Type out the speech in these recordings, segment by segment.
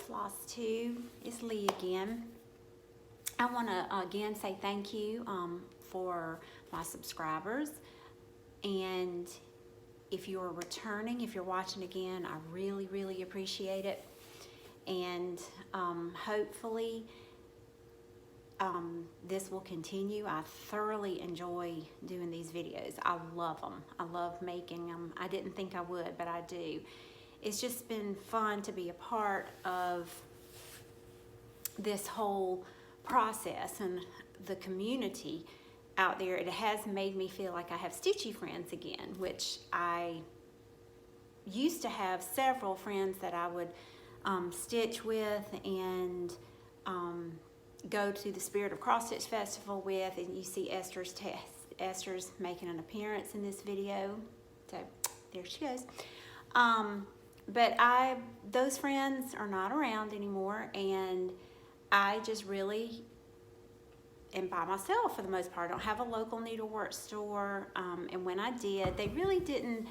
Flosstube, it's Lee again. I want to again say thank you for my subscribers, and if you're returning, if you're watching again, I really appreciate it. And hopefully this will continue. I thoroughly enjoy doing these videos. I love them. I love making them. I didn't think I would, but I do. It's just been fun to be a part of this whole process and the community out there. It has made me feel like I have stitchy friends again, which I used to have several friends that I would stitch with and go to the Spirit of Cross Stitch Festival with, and you see Esther's making an appearance in this video, so there she goes. But those friends are not around anymore, and I just really am by myself for the most part. I don't have a local needlework store, and when I did, they really didn't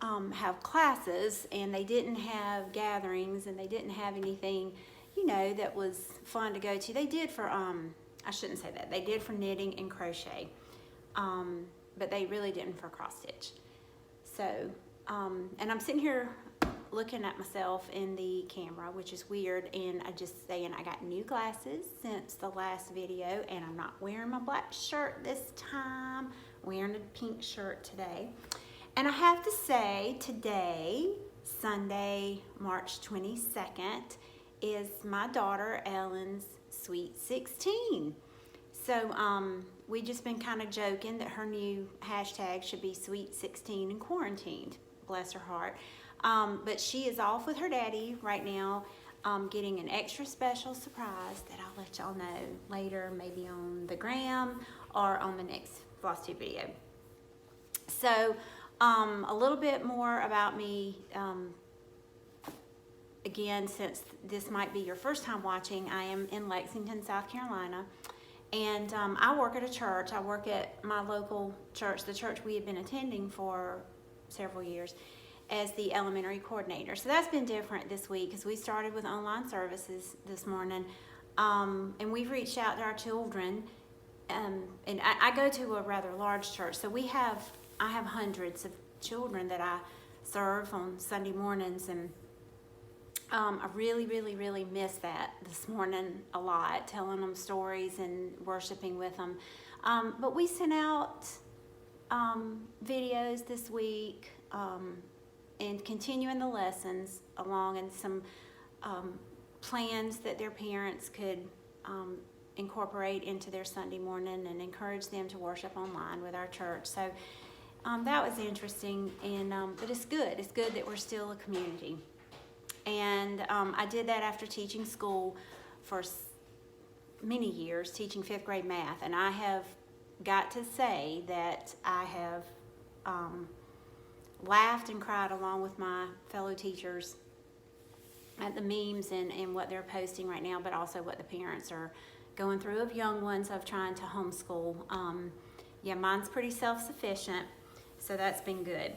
have classes, and they didn't have gatherings, and they didn't have anything, you know, that was fun to go to. They did for, I shouldn't say that, they did for knitting and crochet, but they really didn't for cross stitch. So, and I'm sitting here looking at myself in the camera, which is weird, and I just saying I got new glasses since the last video, and I'm not wearing my black shirt this time. I'm wearing a pink shirt today. And I have to say, today, Sunday, March 22nd, is my daughter Ellen's Sweet 16. So we just been kind of joking that her new hashtag should be Sweet 16 and quarantined, bless her heart. But she is off with her daddy right now, getting an extra special surprise that I'll let y'all know later, maybe on the gram or on the next Flosstube video. So a little bit more about me. Again, since this might be your first time watching, I am in Lexington, South Carolina, and I work at a church. I work at my local church, the church we have been attending for several years, as the elementary coordinator. So that's been different this week because we started with online services this morning, and we've reached out to our children, and I go to a rather large church, so I have hundreds of children that I serve on Sunday mornings, and I really miss that this morning a lot, telling them stories and worshiping with them. But we sent out videos this week and continuing the lessons along, and some plans that their parents could incorporate into their Sunday morning and encourage them to worship online with our church. So that was interesting, and but it's good. It's good that we're still a community. And I did that after teaching school for many years, teaching 5th grade math. And I have got to say that I have laughed and cried along with my fellow teachers at the memes and what they're posting right now, but also what the parents are going through of young ones of trying to homeschool. Yeah, mine's pretty self-sufficient, so that's been good.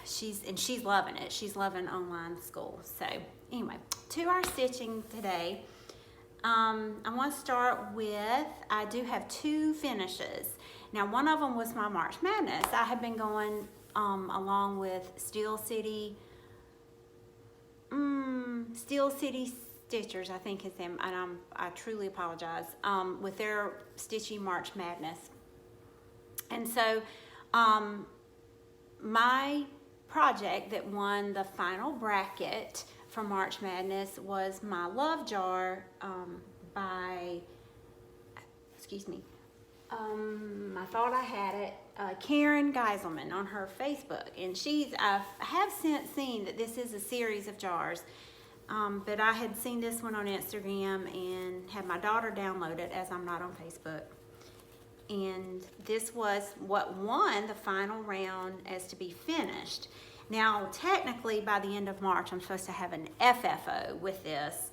She's loving it. She's loving online school. So anyway, to our stitching today. I want to start with, I do have 2 finishes. Now, one of them was my March Madness. I have been going along with Steel City Stitchers, I think is them, and I truly apologize, with their Stitchy March Madness. And so my project that won the final bracket for March Madness was my Love Jar by, excuse me, I thought I had it, Karen Geiselman on her Facebook. And I have since seen that this is a series of jars, but I had seen this one on Instagram and had my daughter download it, as I'm not on Facebook. And this was what won the final round as to be finished. Now, technically, by the end of March, I'm supposed to have an FFO with this.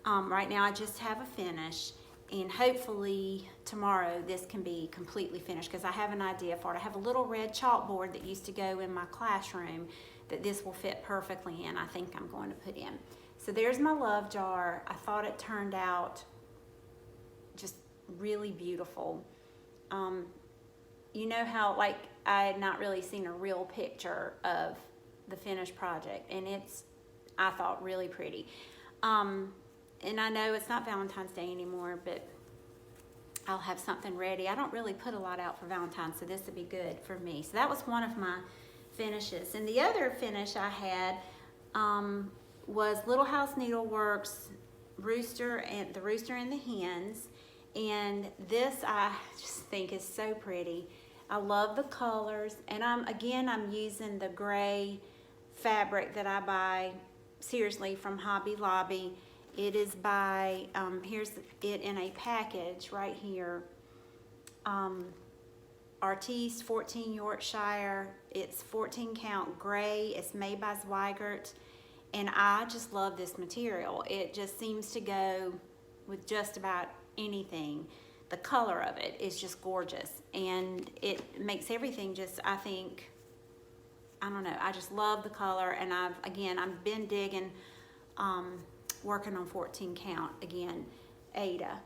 Right now, I just have a finish, and hopefully tomorrow this can be completely finished, because I have an idea for it. I have a little red chalkboard that used to go in my classroom that this will fit perfectly in, I think I'm going to put in. So there's my love jar. I thought it turned out just really beautiful. You know how, like, I had not really seen a real picture of the finished project, and it's, I thought, really pretty. And I know it's not Valentine's Day anymore, but I'll have something ready. I don't really put a lot out for Valentine's, so this would be good for me. So that was one of my finishes. And the other finish I had was Little House Needleworks Rooster and the Rooster and the Hens. And this I just think is so pretty. I love the colors, and I'm using the gray fabric that I buy seriously from Hobby Lobby. It is by here's it in a package right here. Artiste 14 Yorkshire. It's 14 count gray. It's made by Zweigert, and I just love this material. It just seems to go with just about anything. The color of it is just gorgeous, and it makes everything just, I think, I don't know, I just love the color. And I've been digging, working on 14 count again, Ada.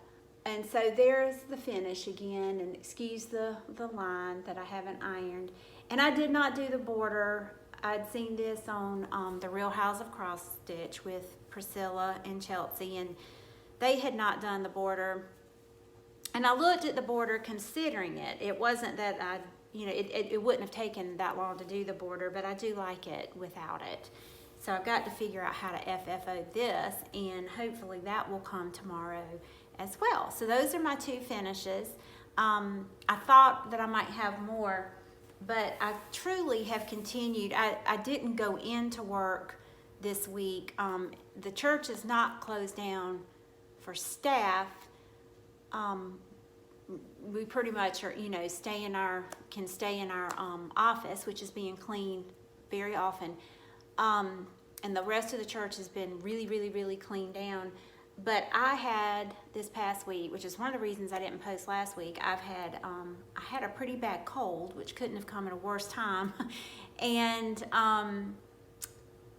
And so there's the finish again, and excuse the line that I haven't ironed. And I did not do the border. I'd seen this on the Real House of Cross Stitch with Priscilla and Chelsea, and they had not done the border. And I looked at the border considering it. It wasn't that it wouldn't have taken that long to do the border, but I do like it without it. So I've got to figure out how to FFO this, and hopefully that will come tomorrow as well. So those are my two finishes. I thought that I might have more, but I truly have continued. I didn't go into work this week. The church is not closed down for staff. We pretty much are, can stay in our office, which is being cleaned very often. And the rest of the church has been really, really, really cleaned down. But I had this past week, which is one of the reasons I didn't post last week. I had a pretty bad cold, which couldn't have come at a worse time, and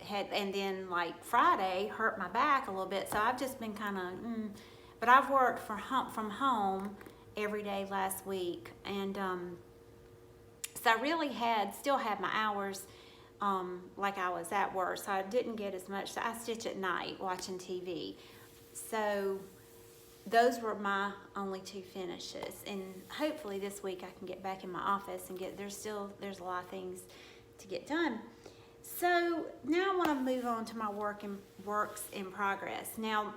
then like Friday hurt my back a little bit. So I've just been kind of, but I've worked from home every day last week, and so I really still had my hours like I was at work. So I didn't get as much. So I stitch at night watching TV. So those were my only two finishes, and hopefully this week I can get back in my office and there's a lot of things to get done. So now I want to move on to my works in progress. Now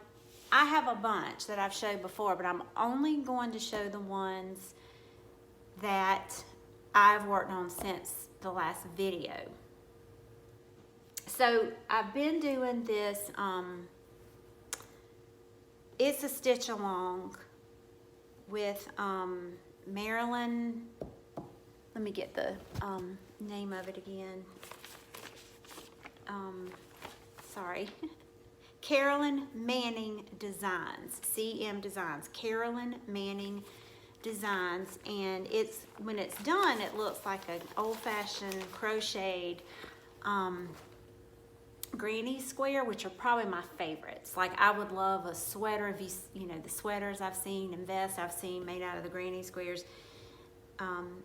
I have a bunch that I've showed before, but I'm only going to show the ones that I've worked on since the last video. So I've been doing this, it's a stitch along with Marilyn. Let me get the name of it again. Sorry. Carolyn Manning Designs, CM Designs, Carolyn Manning Designs. And when it's done, it looks like an old-fashioned crocheted granny square, which are probably my favorites. Like, I would love a sweater, if the sweaters I've seen and vests I've seen made out of the granny squares,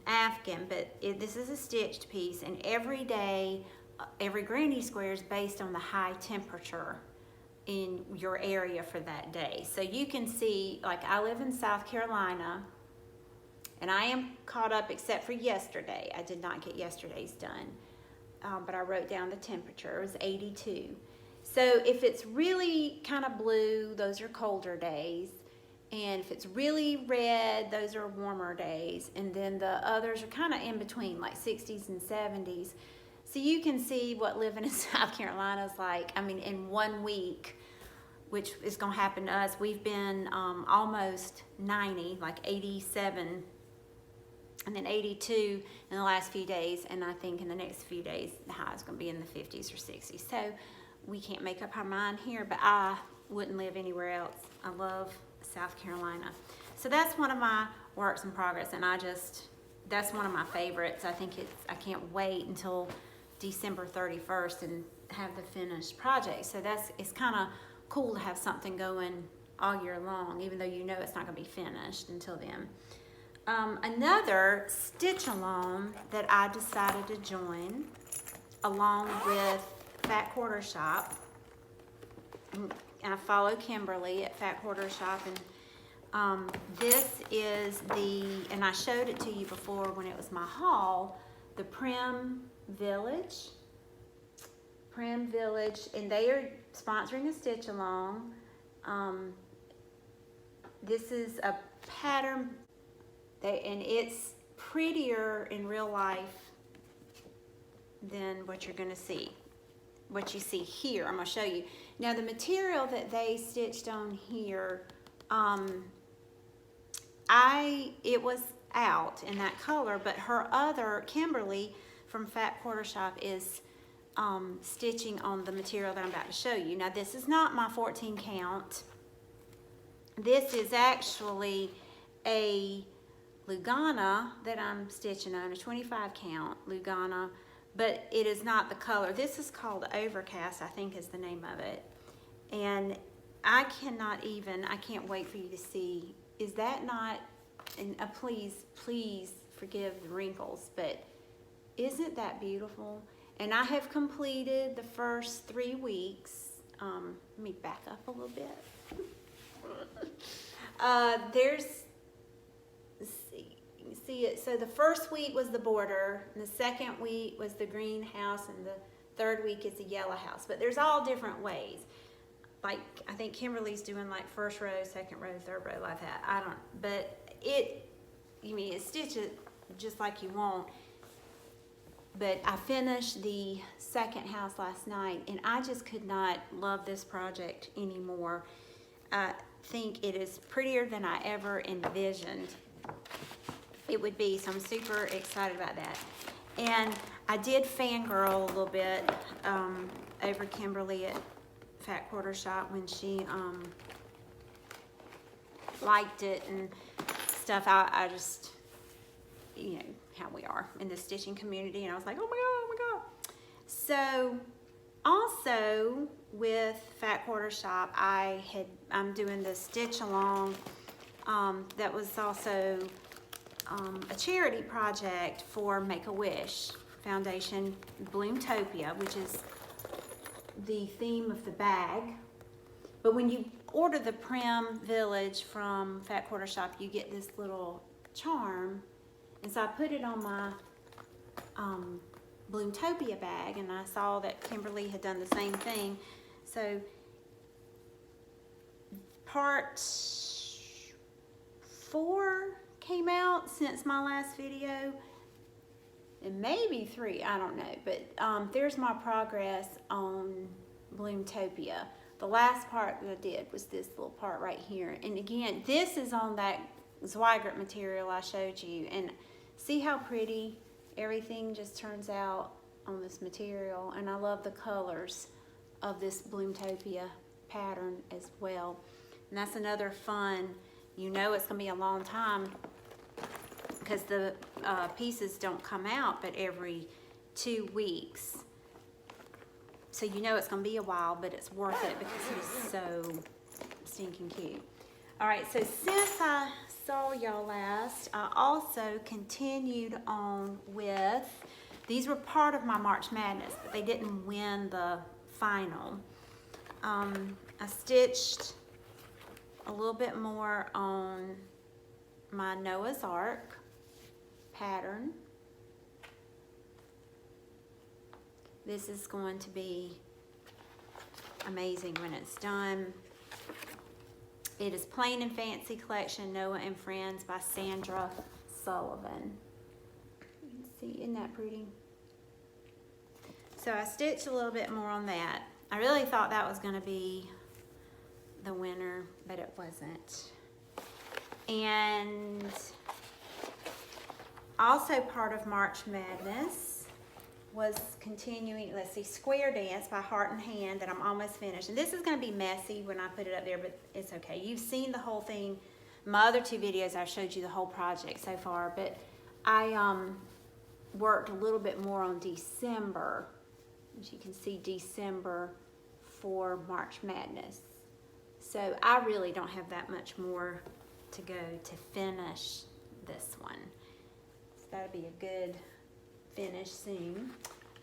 Afghan, but this is a stitched piece, and every day, every granny square is based on the high temperature in your area for that day. So you can see, like, I live in South Carolina, and I am caught up except for yesterday. I did not get yesterday's done. But I wrote down the temperature. It was 82. So if it's really kind of blue, those are colder days. And if it's really red, those are warmer days. And then the others are kind of in between, like 60s and 70s. So you can see what living in South Carolina is like. I mean, in 1 week, which is going to happen to us, we've been almost 90, like 87, and then 82 in the last few days, and I think in the next few days the high is going to be in the 50s or 60s. So we can't make up our mind here, but I wouldn't live anywhere else. I love South Carolina. So that's one of my works in progress, and that's one of my favorites. I can't wait until December 31st and have the finished project. So it's kind of cool to have something going all year long, even though you know it's not going to be finished until then. Another stitch along that I decided to join along with Fat Quarter Shop, and I follow Kimberly at Fat Quarter Shop, and this is and I showed it to you before when it was my haul, the Prim Village, and they are sponsoring a stitch along. This is a pattern, and it's prettier in real life than what you're gonna see, what you see here. I'm gonna show you. Now the material that they stitched on here, it was out in that color, but Kimberly from Fat Quarter Shop is stitching on the material that I'm about to show you. Now this is not my 14 count. This is actually a Lugana that I'm stitching on, a 25 count Lugana, but it is not the color. This is called Overcast, I think is the name of it. And I can't wait for you to see. Is that not, and please forgive the wrinkles, but isn't that beautiful? And I have completed the first 3 weeks. Let me back up a little bit. See it. So the first week was the border, and the second week was the greenhouse, and the third week is the yellow house. But there's all different ways. Like I think Kimberly's doing like first row, second row, third row, like that. You stitch it just like you want. But I finished the second house last night, and I just could not love this project anymore. I think it is prettier than I ever envisioned it would be, so I'm super excited about that. And I did fangirl a little bit over Kimberly at Fat Quarter Shop when she liked it and stuff. I just, you know how we are in the stitching community, and I was like, oh my god. So also with Fat Quarter Shop, I'm doing the stitch along that was also a charity project for Make-A-Wish Foundation, Bloomtopia, which is the theme of the bag. But when you order the Prim Village from Fat Quarter Shop, you get this little charm. And so I put it on my Bloomtopia bag, and I saw that Kimberly had done the same thing. So part 4 came out since my last video, and maybe 3, I don't know, but there's my progress on Bloomtopia. The last part that I did was this little part right here, and again, this is on that Zweigert material I showed you, and see how pretty everything just turns out on this material. And I love the colors of this Bloomtopia pattern as well, and that's another fun, you know it's gonna be a long time because the pieces don't come out but every 2 weeks. So you know it's gonna be a while, but it's worth it because it's so stinking cute. All right, so since I saw y'all last, I also continued on with, these were part of my March Madness, but they didn't win the final. I stitched a little bit more on my Noah's Ark pattern. This is going to be amazing when it's done. It is Plain and Fancy Collection, Noah and Friends by Sandra Sullivan. You can see, isn't that pretty? So I stitched a little bit more on that. I really thought that was going to be the winner, but it wasn't. And also part of March Madness was continuing, let's see, Square Dance by Heart and Hand that I'm almost finished. And this is going to be messy when I put it up there, but it's okay. You've seen the whole thing. My other 2 videos, I showed you the whole project so far, but I worked a little bit more on December as you can see, December for March Madness. So I really don't have that much more to go to finish this one. So that'll be a good finish soon.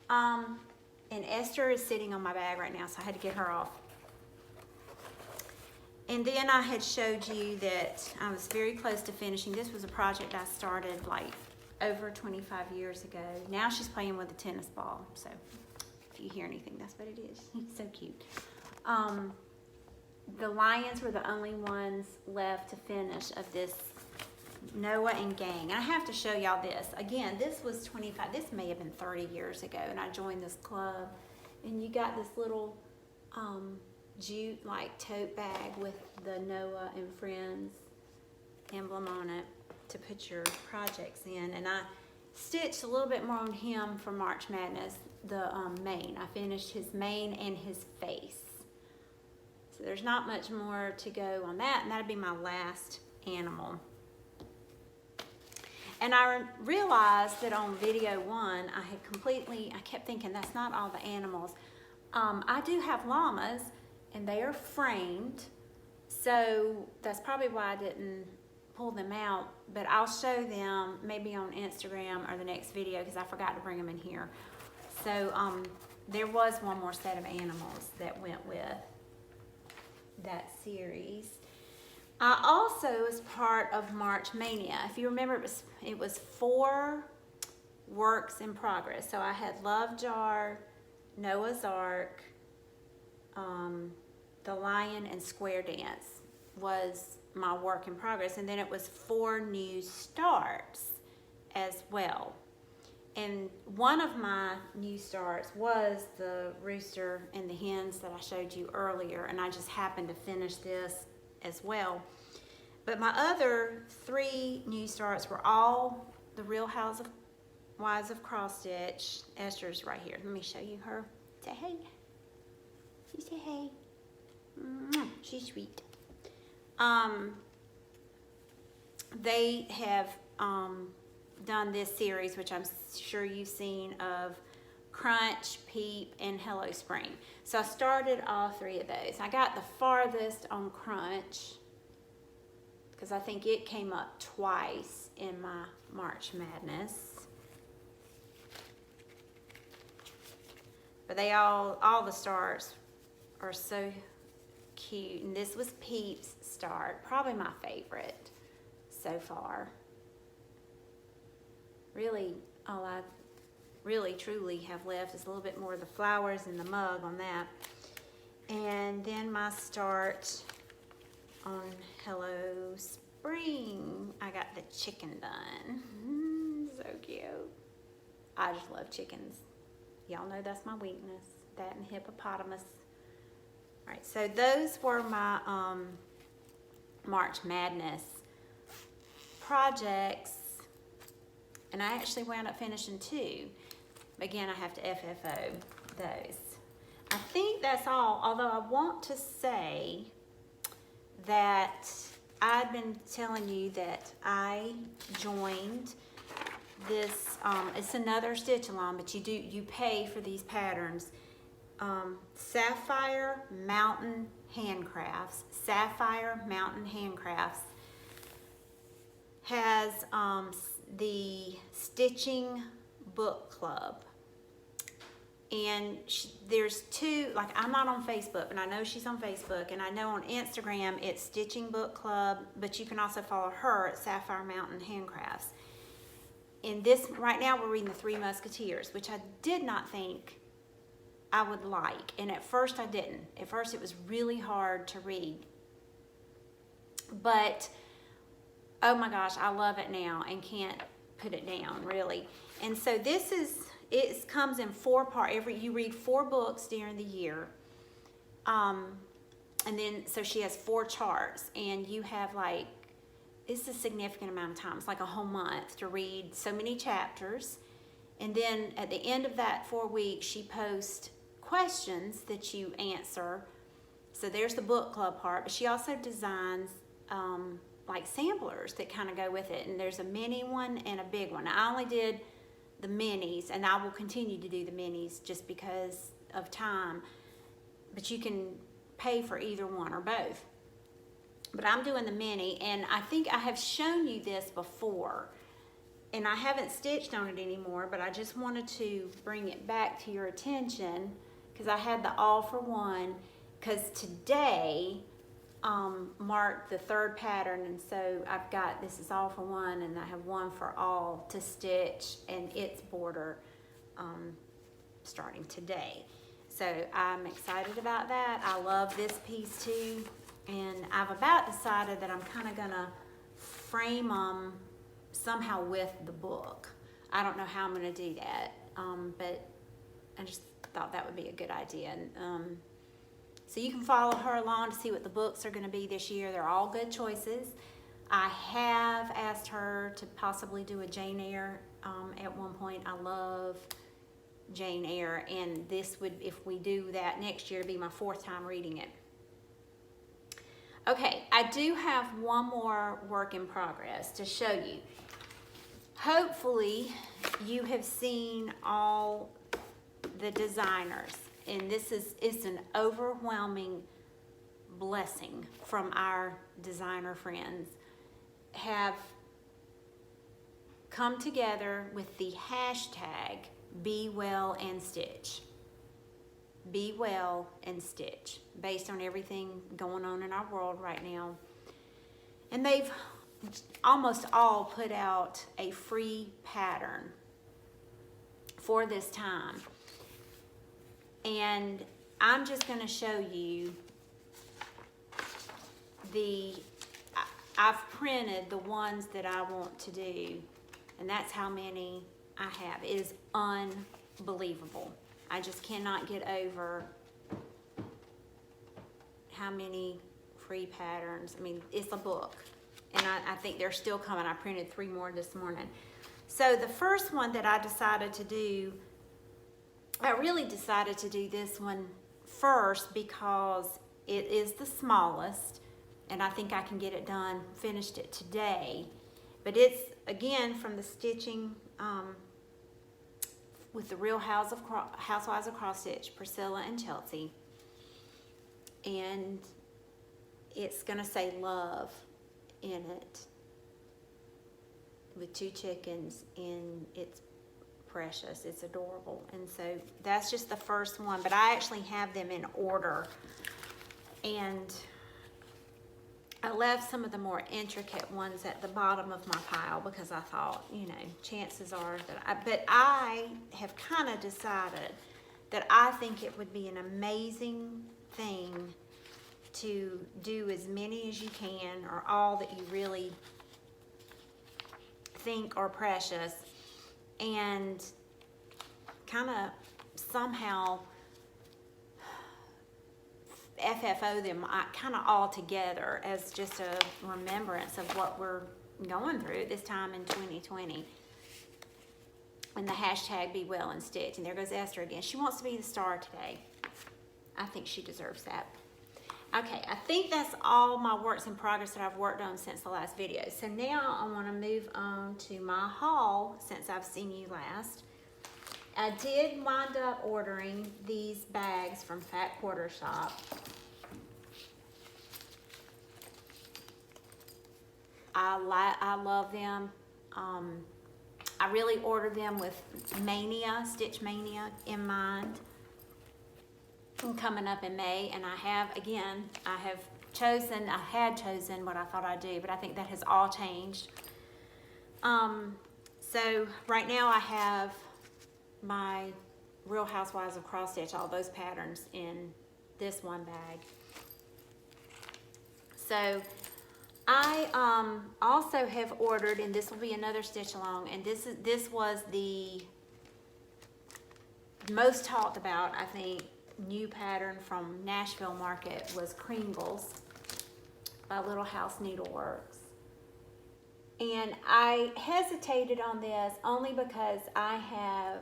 And Esther is sitting on my bag right now, so I had to get her off. And then I had showed you that I was very close to finishing. This was a project I started like over 25 years ago. Now she's playing with a tennis ball. So if you hear anything, that's what it is. So cute. The lions were the only ones left to finish of this Noah and gang. And I have to show y'all this. Again, this was 25, this may have been 30 years ago, and I joined this club. And you got this little jute like tote bag with the Noah and Friends emblem on it to put your projects in. And I stitched a little bit more on him for March Madness, the mane. I finished his mane and his face. So there's not much more to go on that, and that'll be my last animal. And I realized that on video 1, I kept thinking that's not all the animals. I do have llamas, and they are framed, so that's probably why I didn't pull them out, but I'll show them maybe on Instagram or the next video because I forgot to bring them in here. So there was one more set of animals that went with that series. I also was part of March Mania. If you remember, it was 4 works in progress. So I had Love Jar, Noah's Ark, the Lion, and Square Dance was my work in progress. And then it was 4 new starts as well. And one of my new starts was the rooster and the hens that I showed you earlier. And I just happened to finish this as well. But my other 3 new starts were all the Real Housewives of Cross Stitch. Esther's right here. Let me show you her. Say hey. She say hey. She's sweet. They have done this series, which I'm sure you've seen, of Crunch, Peep, and Hello Spring. So I started all 3 of those. I got the farthest on Crunch because I think it came up twice in my March Madness. But they all the starts are so cute. And this was Peep's start, probably my favorite so far. Really, all I really truly have left is a little bit more of the flowers and the mug on that. And then my start on Hello Spring, I got the chicken done. So cute. I just love chickens. Y'all know that's my weakness, that and hippopotamus. All right, so those were my March Madness projects. And I actually wound up finishing 2. Again, I have to FFO those. I think that's all, although I want to say that I've been telling you that I joined this, it's another stitch along, but you pay for these patterns. Sapphire Mountain Handcrafts. Sapphire Mountain Handcrafts has the Stitching Book Club. And there's 2, like I'm not on Facebook, and I know she's on Facebook, and I know on Instagram it's Stitching Book Club, but you can also follow her at Sapphire Mountain Handcrafts. In this, right now we're reading The Three Musketeers, which I did not think I would like, and at first I didn't. At first it was really hard to read. But, oh my gosh, I love it now and can't put it down, really. And so this is, it comes in 4 parts. You read 4 books during the year. And then, so she has 4 charts, and you have like, it's a significant amount of time. It's like a whole month to read so many chapters. And then at the end of that 4 weeks, she posts questions that you answer. So there's the book club part, but she also designs like samplers that kind of go with it. And there's a mini one and a big one. Now, I only did the minis, and I will continue to do the minis just because of time, but you can pay for either one or both. But I'm doing the mini, and I think I have shown you this before, and I haven't stitched on it anymore, but I just wanted to bring it back to your attention because I had the all for one, because today marked the third pattern, and so I've got, this is all for one, and I have one for all to stitch, and its border starting today. So I'm excited about that. I love this piece too, and I've about decided that I'm kind of gonna frame them somehow with the book. I don't know how I'm gonna do that, but I just thought that would be a good idea. And so you can follow her along to see what the books are going to be this year. They're all good choices. I have asked her to possibly do a Jane Eyre at one point. I love Jane Eyre, and this would, if we do that next year, be my 4th time reading it. Okay, I do have one more work in progress to show you. Hopefully you have seen all the designers, and it's an overwhelming blessing from our designer friends, have come together with the hashtag Be Well and Stitch. Be Well and Stitch, based on everything going on in our world right now. And they've almost all put out a free pattern for this time. And I'm just going to show you I've printed the ones that I want to do, and that's how many I have. It is unbelievable. I just cannot get over how many free patterns. I mean, it's a book, and I think they're still coming. I printed 3 more this morning. So the first one that I decided to do, I really decided to do this one first because it is the smallest, and I think I can get it done, finished it today. But it's, again, from the Stitching with the Real Housewives of Cross Stitch, Priscilla and Chelsea. And it's gonna say love in it with 2 chickens, and it's precious, it's adorable. And so that's just the first one, but I actually have them in order, and I left some of the more intricate ones at the bottom of my pile because I thought, you know, chances are that but I have kind of decided that I think it would be an amazing thing to do as many as you can, or all that you really think are precious, and kind of somehow FFO them kind of all together as just a remembrance of what we're going through this time in 2020. And the hashtag Be Well and Stitch. And there goes Esther again. She wants to be the star today. I think she deserves that. Okay, I think that's all my works in progress that I've worked on since the last video. So now I want to move on to my haul since I've seen you last. I did wind up ordering these bags from Fat Quarter Shop. I love them. I really ordered them with Mania, Stitch Mania in mind, coming up in May, and I had chosen what I thought I'd do, but I think that has all changed. So right now I have my Real Housewives of Cross Stitch, all those patterns in this one bag. So I also have ordered, and this will be another stitch along, and this was the most talked about, I think, new pattern from Nashville Market was Kringles by Little House Needleworks. And I hesitated on this only because I have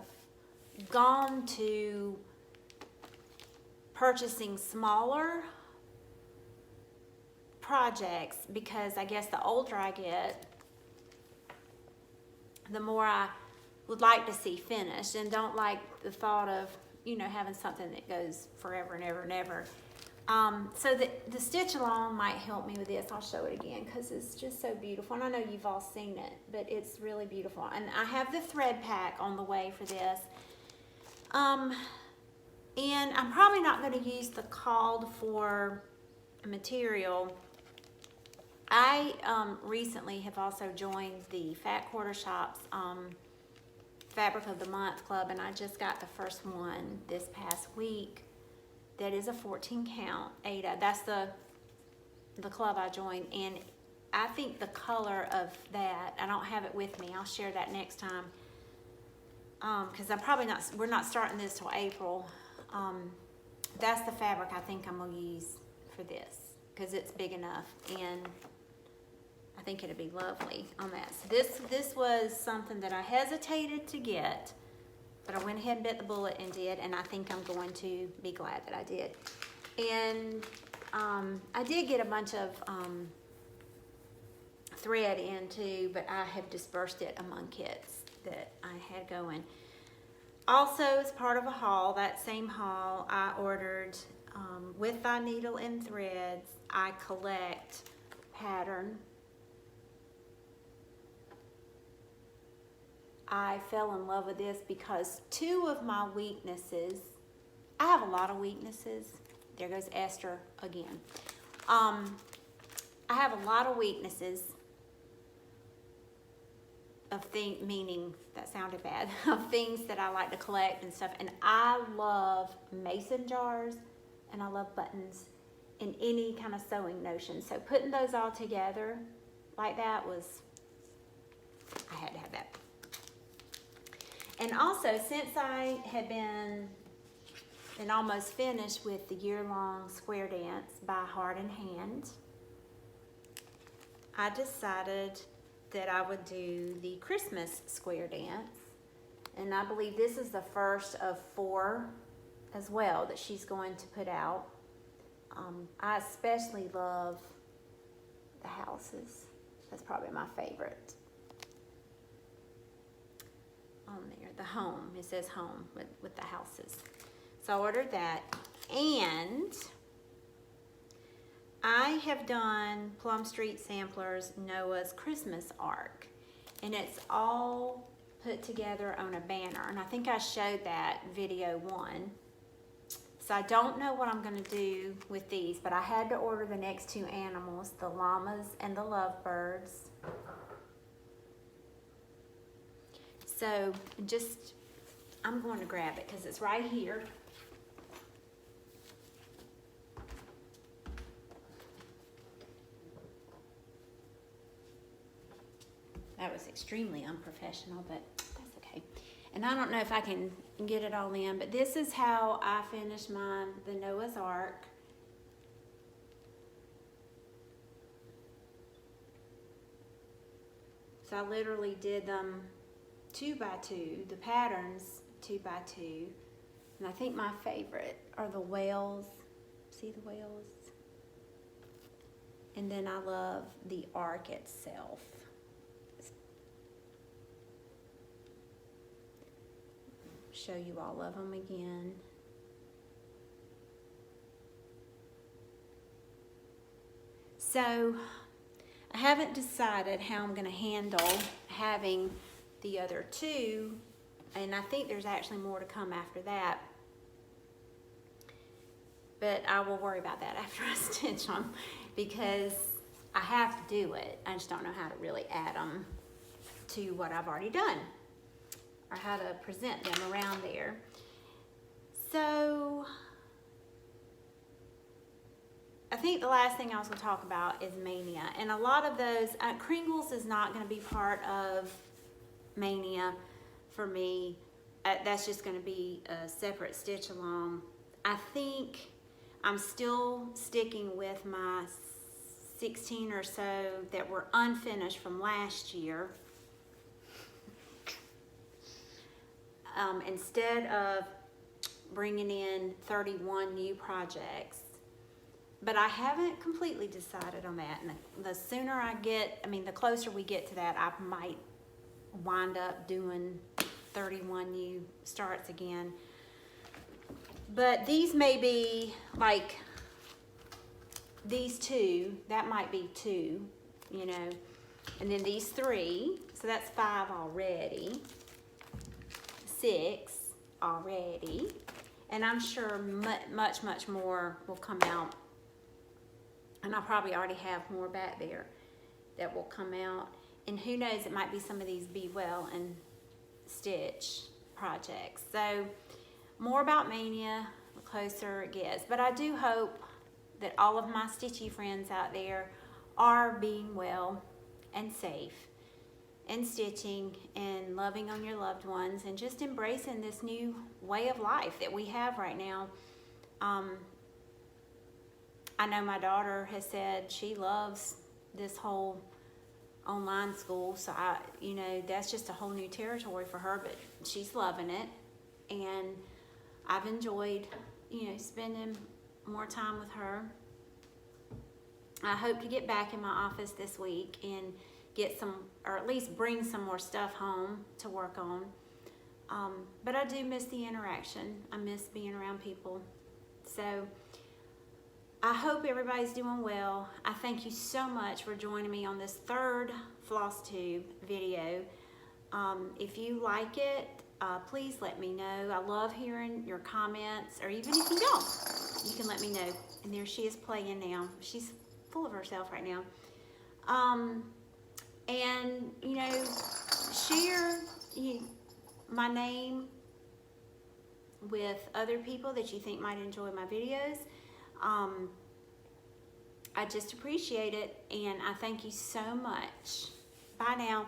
gone to purchasing smaller projects, because I guess the older I get, the more I would like to see finished and don't like the thought of, you know, having something that goes forever and ever and ever. So the stitch along might help me with this. I'll show it again because it's just so beautiful. And I know you've all seen it, but it's really beautiful. And I have the thread pack on the way for this. And I'm probably not going to use the called for material. I recently have also joined the Fat Quarter Shop's Fabric of the Month Club, and I just got the first one this past week. That is a 14 count Ada. That's the club I joined, and I think the color of that, I don't have it with me. I'll share that next time. Because we're not starting this till April. That's the fabric I think I'm gonna use for this because it's big enough, and I think it'd be lovely on that. So this was something that I hesitated to get, but I went ahead and bit the bullet and did, and I think I'm going to be glad that I did. And I did get a bunch of thread in too, but I have dispersed it among kits that I had going. Also, as part of a haul, that same haul, I ordered With Thy Needle and Threads, I Collect pattern. I fell in love with this because two of my weaknesses, I have a lot of weaknesses. There goes Esther again. I have a lot of weaknesses of things, meaning, that sounded bad, of things that I like to collect and stuff. And I love mason jars and I love buttons and any kind of sewing notion. So putting those all together like that was, I had to have that. And also, since I had been and almost finished with the year-long square dance by Heart and Hand, I decided that I would do the Christmas square dance. And I believe this is the first of 4 as well that she's going to put out. I especially love the houses. That's probably my favorite. On there, the home, it says home with the houses. So I ordered that, and I have done Plum Street Samplers Noah's Christmas Ark, and it's all put together on a banner, and I think I showed that video 1. So I don't know what I'm going to do with these, but I had to order the next 2 animals, the llamas and the lovebirds. So just, I'm going to grab it because it's right here. That was extremely unprofessional, but that's okay. And I don't know if I can get it all in, but this is how I finished mine, the Noah's Ark. So I literally did them 2 by 2, the patterns 2 by 2, and I think my favorite are the whales. See the whales? And then I love the ark itself. Show you all of them again. So I haven't decided how I'm going to handle having the other 2, and I think there's actually more to come after that, but I will worry about that after I stitch them because I have to do it. I just don't know how to really add them to what I've already done or how to present them around there. So I think the last thing I was going to talk about is Mania, and a lot of those, Kringles is not going to be part of Mania for me. That's just going to be a separate stitch along. I think I'm still sticking with my 16 or so that were unfinished from last year. Instead of bringing in 31 new projects. But I haven't completely decided on that. And the sooner I get, the closer we get to that, I might wind up doing 31 new starts again. But these may be like these 2, that might be 2, you know, and then these 3, so that's 5 already, 6 already, and I'm sure much more will come out, and I probably already have more back there that will come out, and who knows, it might be some of these Be Well and Stitch projects. So more about Mania the closer it gets, but I do hope that all of my stitchy friends out there are being well and safe and stitching and loving on your loved ones and just embracing this new way of life that we have right now. I know my daughter has said she loves this whole online school, so you know, that's just a whole new territory for her, but she's loving it, and I've enjoyed, you know, spending more time with her. I hope to get back in my office this week and get some, or at least bring some more stuff home to work on. But I do miss the interaction. I miss being around people. So I hope everybody's doing well. I thank you so much for joining me on this 3rd Flosstube video. If you like it, please let me know. I love hearing your comments, or even if you don't, you can let me know. And there she is playing now. She's full of herself right now. And, you know, share my name with other people that you think might enjoy my videos. I just appreciate it, and I thank you so much. Bye now.